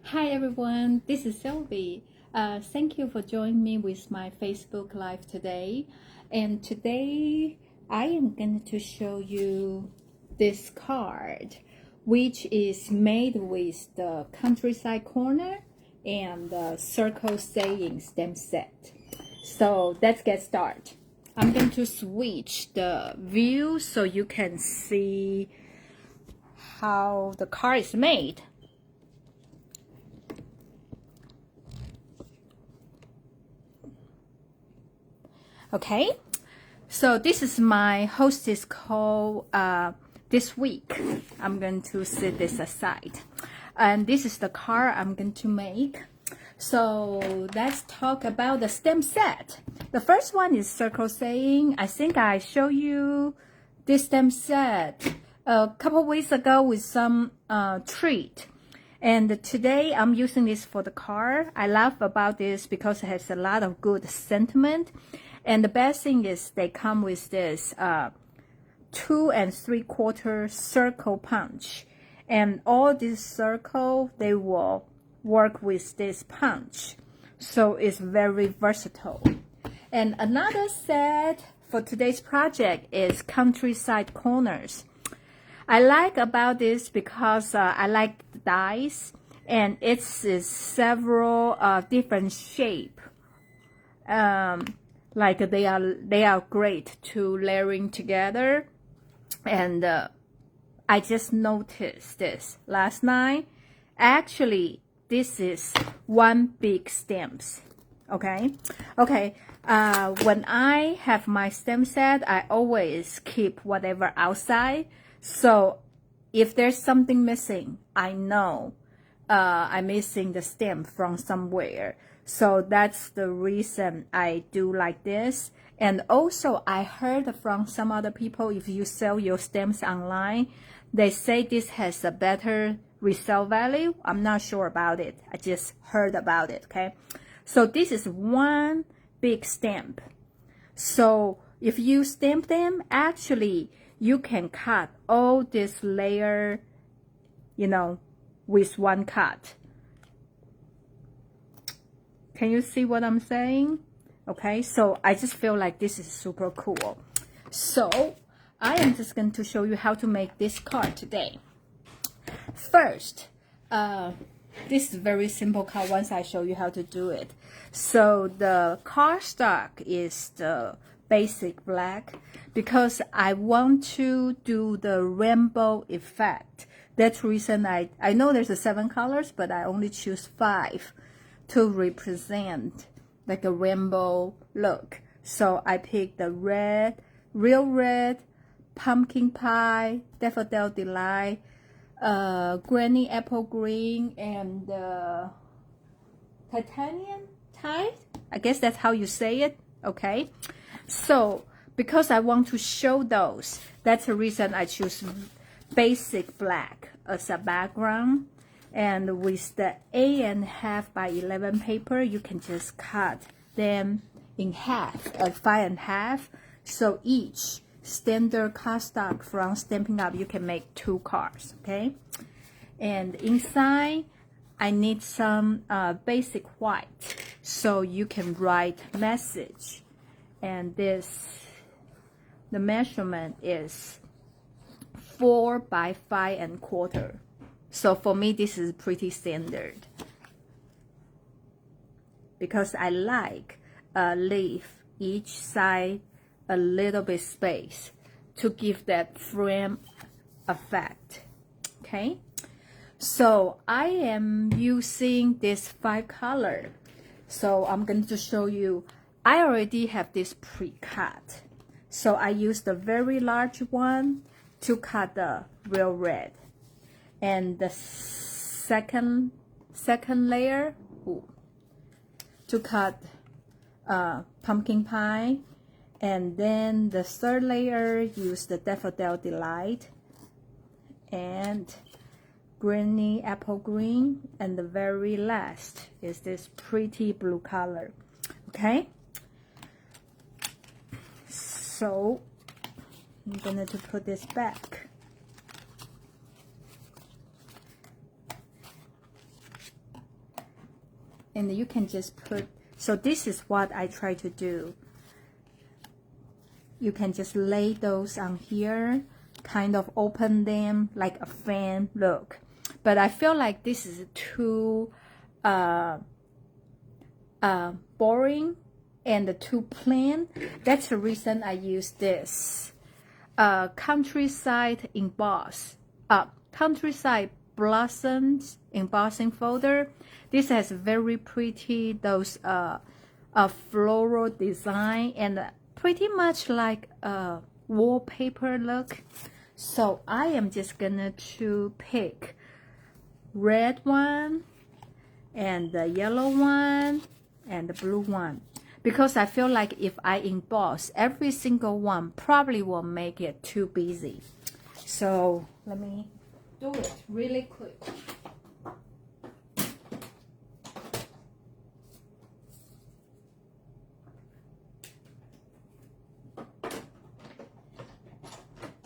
Hi everyone, this is Sylvie. Thank you for joining me with my Facebook Live today. And today I am going to show you this card, which is made with the Countryside Corner and the Circle Saying stamp set. So let's get started. I'm going to switch the view so you can see how the card is made. Okay, so this is my hostess call this week. I'm going to set this aside. And this is the card I'm going to make. So let's talk about the stamp set. The first one is Circle Saying. I think I showed you this stamp set a couple weeks ago with some treat. And today I'm using this for the card. I love about this because it has a lot of good sentiment. And the best thing is they come with this 2 3/4 circle punch. And all this circle, they will work with this punch. So it's very versatile. And another set for today's project is Countryside Corners. I like about this because I like the dies. And it's several different shape. Like they are great to layering together. And I just noticed this last night. Actually, this is one big stamps. Okay. When I have my stamp set, I always keep whatever outside. So if there's something missing, I know I'm missing the stamp from somewhere. So that's the reason I do like this. And also I heard from some other people, if you sell your stamps online, they say this has a better resale value. I'm not sure about it. I just heard about it, okay? So this is one big stamp. So if you stamp them, actually you can cut all this layer, with one cut. Can you see what I'm saying? Okay, so I just feel like this is super cool. So I am just going to show you how to make this card today. First, this is a very simple card once I show you how to do it. So the cardstock is the basic black because I want to do the rainbow effect. That's the reason I know there's 7 colors, but I only choose 5 to represent like a rainbow look. So I picked the red, real red, pumpkin pie, daffodil delight, granny apple green, and titanium tide. I guess that's how you say it. Okay, so because I want to show those, that's the reason I choose basic black as a background. And with the 8.5 by 11 paper, you can just cut them in half, 5.5. So each standard cardstock from Stampin' Up, you can make 2 cards, okay? And inside, I need some basic white, so you can write message. And the measurement is 4 by 5.25. So for me, this is pretty standard because I like leave each side a little bit space to give that frame effect. Okay, so I am using this 5 color. So I'm going to show you. I already have this pre-cut. So I used the very large one to cut the real red. And the second layer to cut pumpkin pie, and then the third layer use the daffodil delight and granny apple green, and the very last is this pretty blue color. Okay, so I'm going to put this back. and you can just put, so this is what I try to do. You can just lay those on here, kind of open them like a fan look. But I feel like this is too boring and too plain. That's the reason I use this Countryside Emboss, Countryside Blossoms embossing folder. This has very pretty those floral design and pretty much like a wallpaper look. So I am just gonna to pick red one and the yellow one and the blue one, because I feel like if I emboss every single one, probably will make it too busy. So let me do it really quick.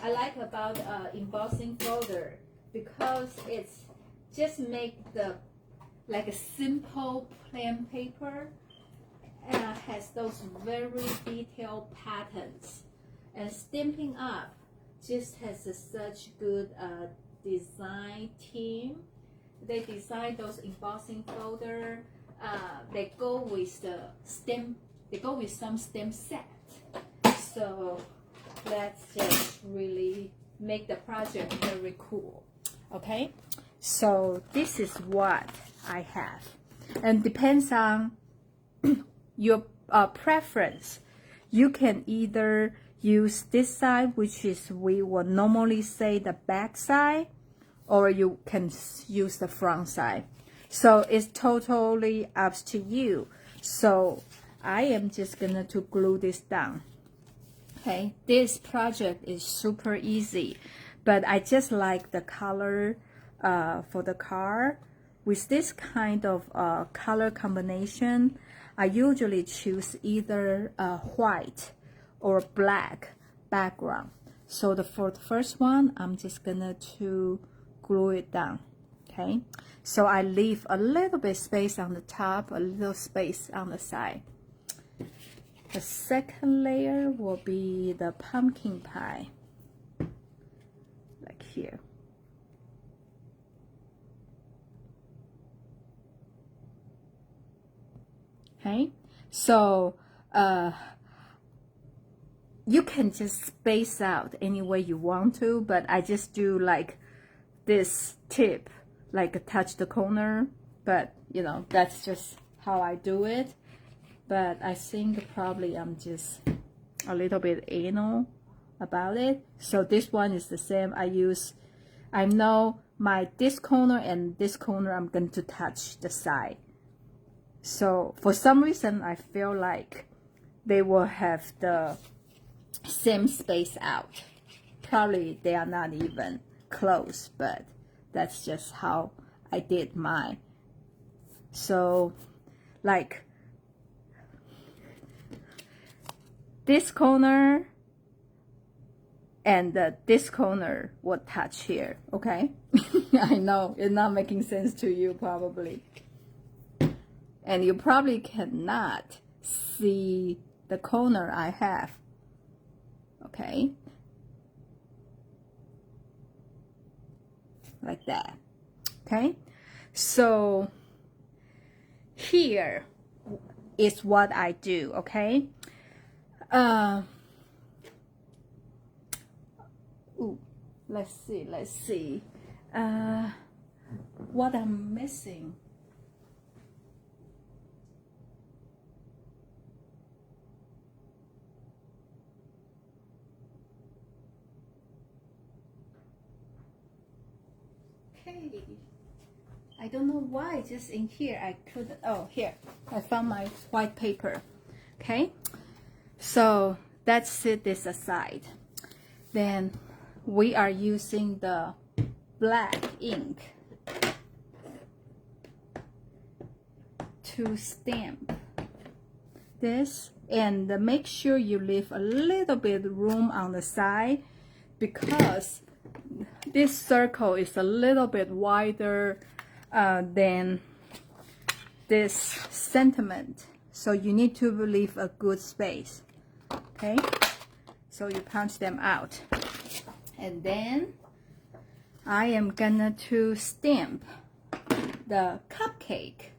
I like about embossing folder because it's just make the like a simple plain paper, has those very detailed patterns, and Stampin' Up just has such good design team. They design those embossing folder. They go with the stamp. They go with some stamp set. So let's just really make the project very cool. Okay, so this is what I have, and depends on your preference. You can either use this side, which is we would normally say the back side, or you can use the front side. So it's totally up to you. So I am just gonna to glue this down. Okay, this project is super easy, but I just like the color for the car. With this kind of color combination, I usually choose either white or black background. So for the first one, I'm just gonna to glue it down. Okay, so I leave a little bit space on the top, a little space on the side. The second layer will be the pumpkin pie, like here. Okay, so you can just space out any way you want to, but I just do like this tip, like touch the corner, but you know, that's just how I do it. But I think probably I'm just a little bit anal about it. So this one is the same. I know this corner and this corner, I'm going to touch the side. So for some reason, I feel like they will have the same space out. Probably they are not even close, but that's just how I did mine. So like this corner and this corner will touch here, okay? I know it's not making sense to you probably. And you probably cannot see the corner I have, okay? Like that, okay? So here is what I do, okay? Let's see. What I'm missing. Okay. I don't know why just in here I couldn't. Oh, here. I found my white paper. Okay. So let's set this aside. Then we are using the black ink to stamp this, and make sure you leave a little bit room on the side, because this circle is a little bit wider than this sentiment. So you need to leave a good space. Okay, so you punch them out, and then I am gonna to stamp the cupcake,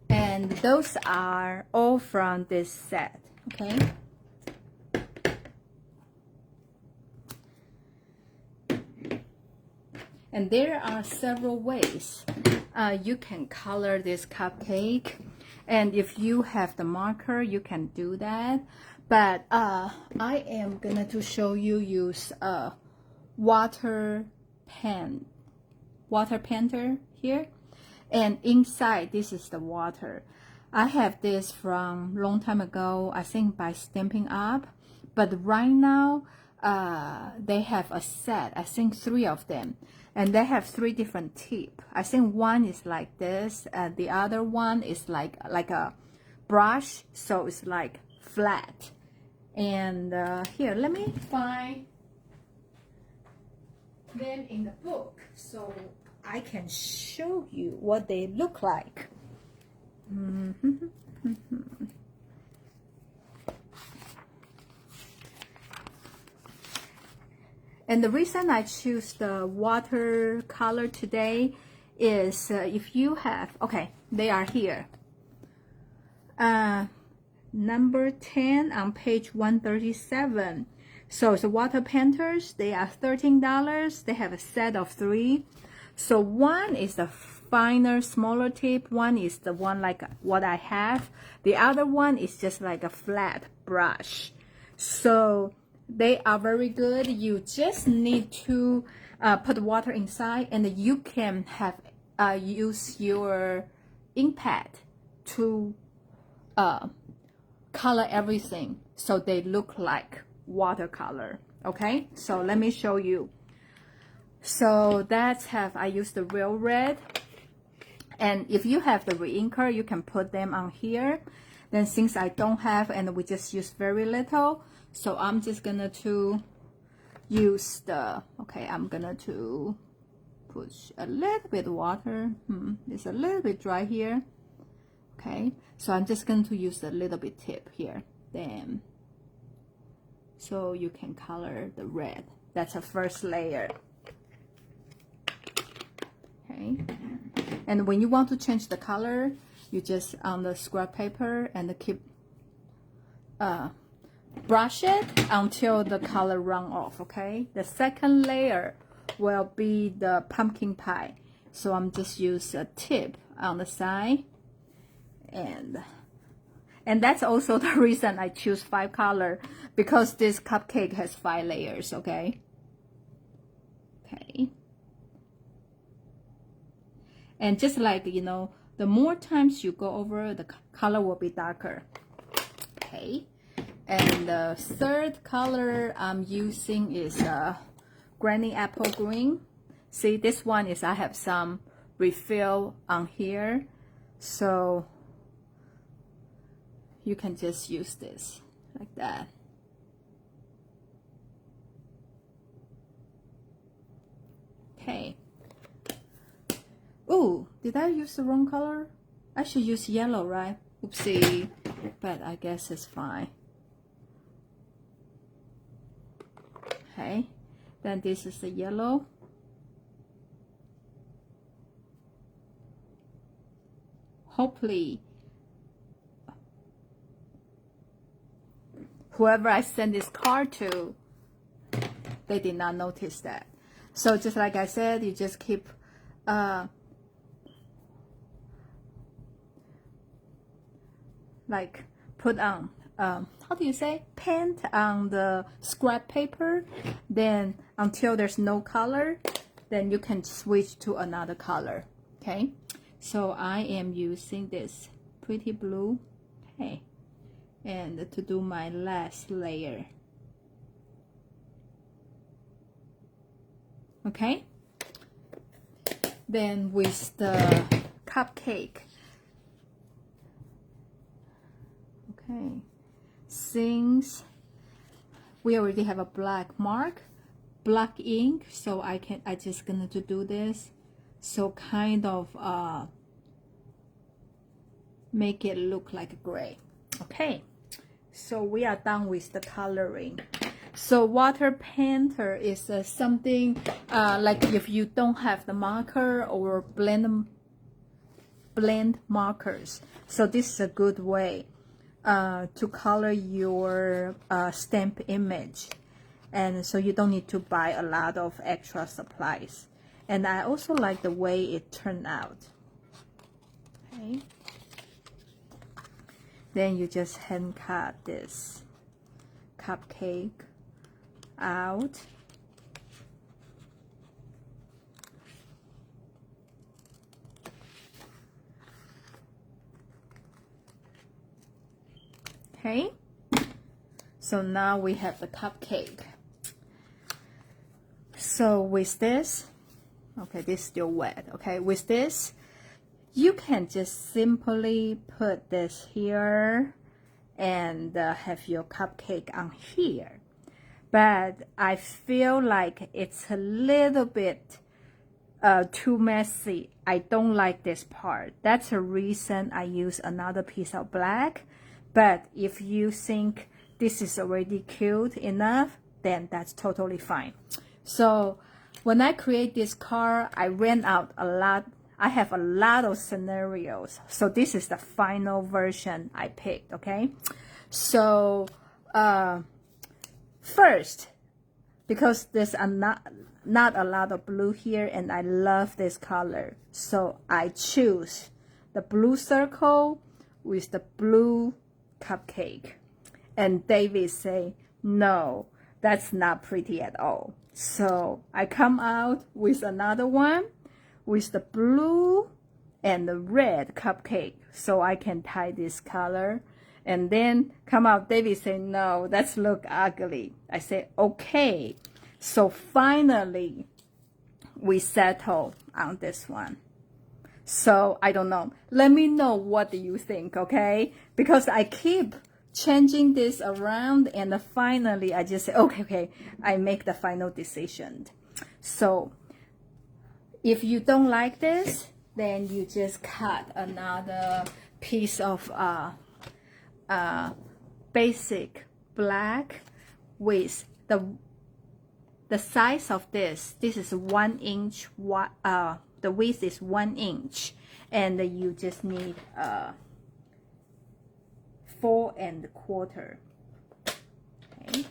and those are all from this set. Okay, and there are several ways you can color this cupcake, and if you have the marker you can do that, but I am gonna to show you use a water painter here, and inside this is the water. I have this from long time ago, I think by Stampin' Up, but right now they have a set, I think 3 of them, and they have 3 different tips. I think one is like this, the other one is like a brush, so it's like flat. And here, let me find them in the book so I can show you what they look like. And the reason I choose the watercolor today is if you have, okay, they are here. Number 10 on page 137. So it's water painters. They are $13. They have a set of 3. So one is the finer, smaller tip. One is the one like what I have. The other one is just like a flat brush. So they are very good. You just need to put water inside, and you can have use your ink pad to color everything so they look like watercolor. Okay, so let me show you. So that's I use the real red, and if you have the re-inker you can put them on here. Then since I don't have, and we just use very little, so I'm just gonna to use the, okay, I'm gonna to push a little bit water. It's a little bit dry here. Okay, so I'm just going to use a little bit tip here, then so you can color the red. That's a first layer. Okay, and when you want to change the color, you just on the scrap paper and keep brush it until the color run off. Okay, the second layer will be the pumpkin pie, so I'm just use a tip on the side. And that's also the reason I choose 5 color, because this cupcake has 5 layers. Okay, and just like, you know, the more times you go over, the color will be darker. Okay, and the third color I'm using is Granny Apple Green. See, this one is I have some refill on here, so you can just use this like that. Okay. Oh, did I use the wrong color? I should use yellow, right? Oopsie, but I guess it's fine. Okay, then this is the yellow. Hopefully whoever I send this card to, they did not notice that. So just like I said, you just keep like put on how do you say, paint on the scrap paper, then until there's no color, then you can switch to another color. Okay, so I am using this pretty blue. Okay, and to do my last layer. Okay, then with the cupcake, okay, since we already have a black mark, black ink, so I just gonna to do this, so kind of make it look like gray. Okay, so we are done with the coloring. So water painter is something like if you don't have the marker or blend markers. So this is a good way to color your stamp image. And so you don't need to buy a lot of extra supplies. And I also like the way it turned out. Okay. Then you just hand cut this cupcake out. Okay, so now we have the cupcake. So with this, okay, this is still wet. Okay, with this, you can just simply put this here and have your cupcake on here. But I feel like it's a little bit too messy. I don't like this part. That's the reason I use another piece of black. But if you think this is already cute enough, then that's totally fine. So when I create this card, I ran out a lot. I have a lot of scenarios. So this is the final version I picked, okay? So first, because there's not a lot of blue here and I love this color, so I choose the blue circle with the blue cupcake. And David say, no, that's not pretty at all. So I come out with another one with the blue and the red cupcake, so I can tie this color. And then come out, David say, no, that's look ugly. I say, okay. So finally, we settle on this one. So I don't know. Let me know what do you think, okay? Because I keep changing this around, and finally I just say, okay, I make the final decision. So if you don't like this, then you just cut another piece of basic black with the size of this. This is 1 inch. The width is 1 inch, and you just need 4 1/4. Okay,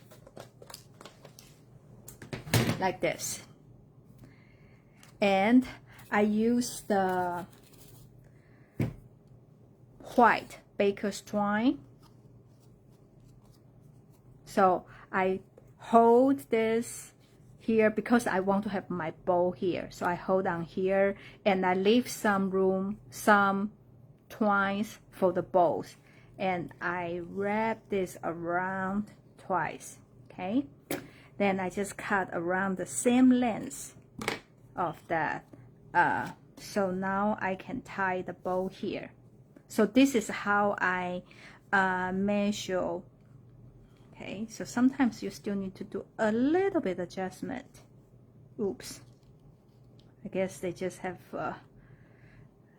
like this. And I use the white baker's twine. So I hold this here because I want to have my bow here. So I hold on here and I leave some room, some twines for the bows. And I wrap this around twice, okay? Then I just cut around the same length of that. So now I can tie the bow here. So this is how I measure. Okay, so sometimes you still need to do a little bit adjustment. Oops. I guess they just have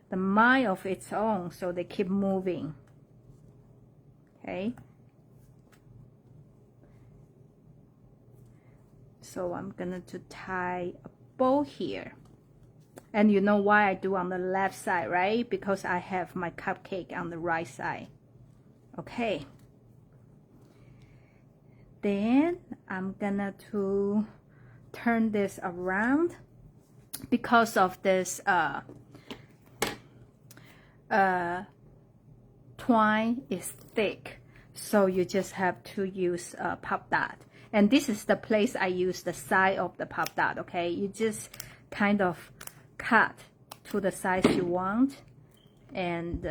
the mind of its own, so they keep moving. Okay. So I'm gonna to tie a bow here. And you know why I do on the left side, right? Because I have my cupcake on the right side. Okay. Then I'm gonna to turn this around because of this twine is thick, so you just have to use pop dot. And this is the place I use the side of the pop dot. Okay, you just kind of cut to the size you want, and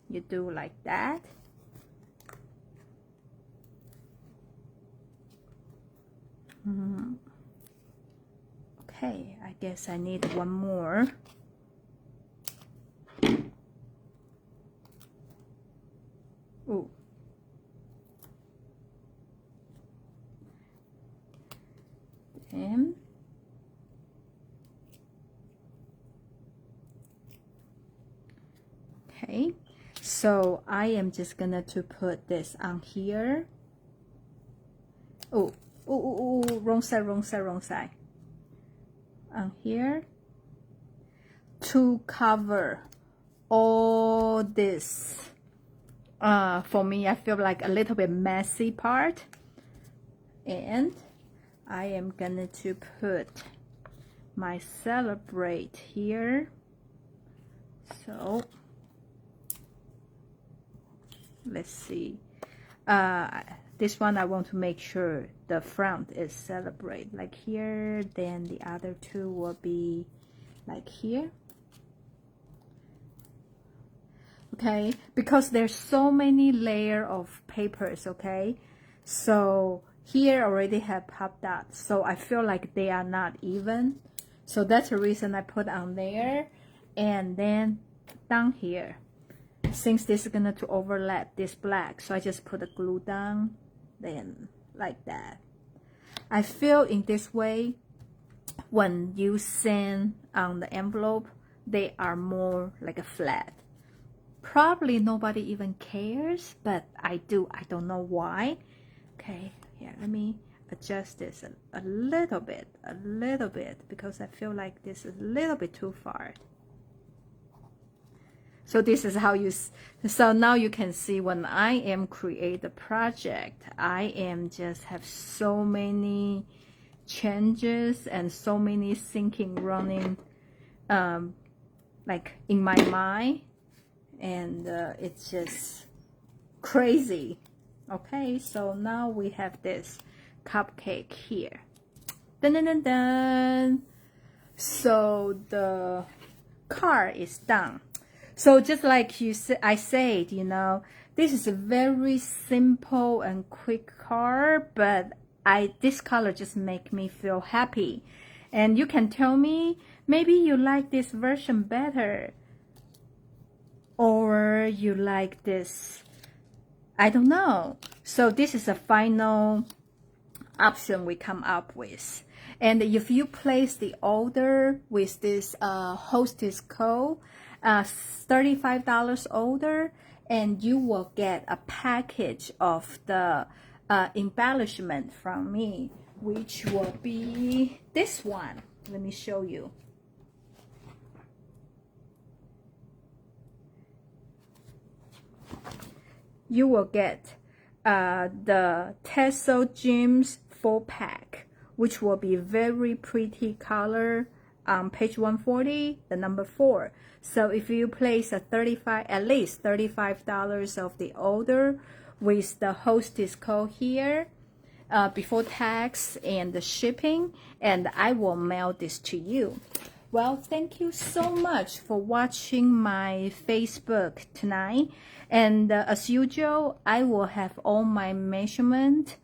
you do like that. Okay, I guess I need one more. Ooh. And okay, So I am just gonna to put this on here. Oh, wrong side, wrong side, wrong side. On here to cover all this. For me, I feel like a little bit messy part, and I am gonna to put my celebrate here. So let's see. This one I want to make sure the front is celebrate like here, then the other two will be like here. Okay, because there's so many layer of papers. Okay, so here already have pop dots, so I feel like they are not even, so that's the reason I put on there. And then down here, since this is gonna to overlap this black, so I just put a glue down, then like that. I feel in this way, when you send on the envelope, they are more like a flat. Probably nobody even cares, but I do. I don't know why. Okay, here, let me adjust this a little bit, because I feel like this is a little bit too far. So this is how you, so now you can see when I am create the project, I am just have so many changes and so many thinking running like in my mind, and it's just crazy. Okay, so now we have this cupcake here. Dun, dun, dun, dun. So the card is done. So just like I said, you know, this is a very simple and quick card, but this color just make me feel happy. And you can tell me, maybe you like this version better, or you like this, I don't know. So this is a final option we come up with. And if you place the order with this hostess code, $35 order, and you will get a package of the embellishment from me, which will be this one. Let me show you. You will get the Tassel Gems 4-pack, which will be very pretty color on page 140, the number 4. So if you place at least $35 of the order with the hostess code here, before tax and the shipping, and I will mail this to you. Well, thank you so much for watching my Facebook tonight. And as usual, I will have all my measurement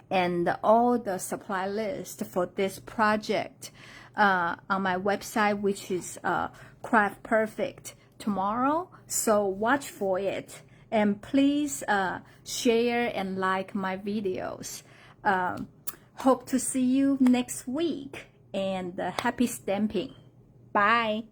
and all the supply list for this project on my website, which is Craft Perfect tomorrow. So watch for it, and please share and like my videos. Hope to see you next week, and happy stamping. Bye.